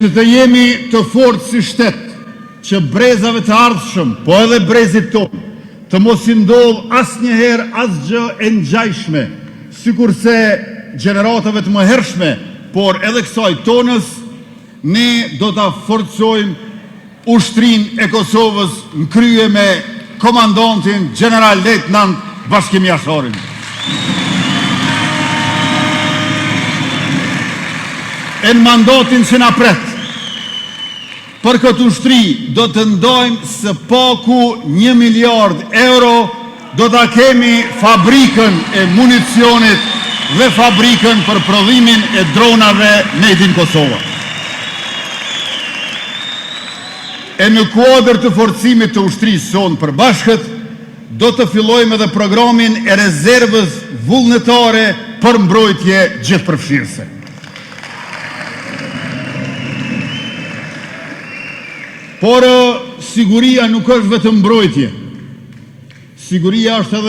Të jemi të fortë si shtet, që brezave të ardhshëm, po edhe brezit tonë, të mos i ndodh asnjëherë asgjë e ngjajshme, sikurse gjeneratave të mëhershme, por edhe kësaj tonës, ne do ta forcojmë ushtrinë e Kosovës në krye me komandantin General Lejtnant Bashkim Jasharin. E në mandatin që na pret, për këtë ushtri do të ndojmë së paku 1 miliard euro, do të kemi fabrikën e municionit dhe fabrikën për prodhimin e dronave Made in Kosova. E në kuadër të forcimit të ushtrisë sonë përbashkët, do të fillojmë edhe programin e rezervës vullnetare për mbrojtje gjithëpërfshirëse. Por siguria nuk është vetëm mbrojtje. Siguria është edhe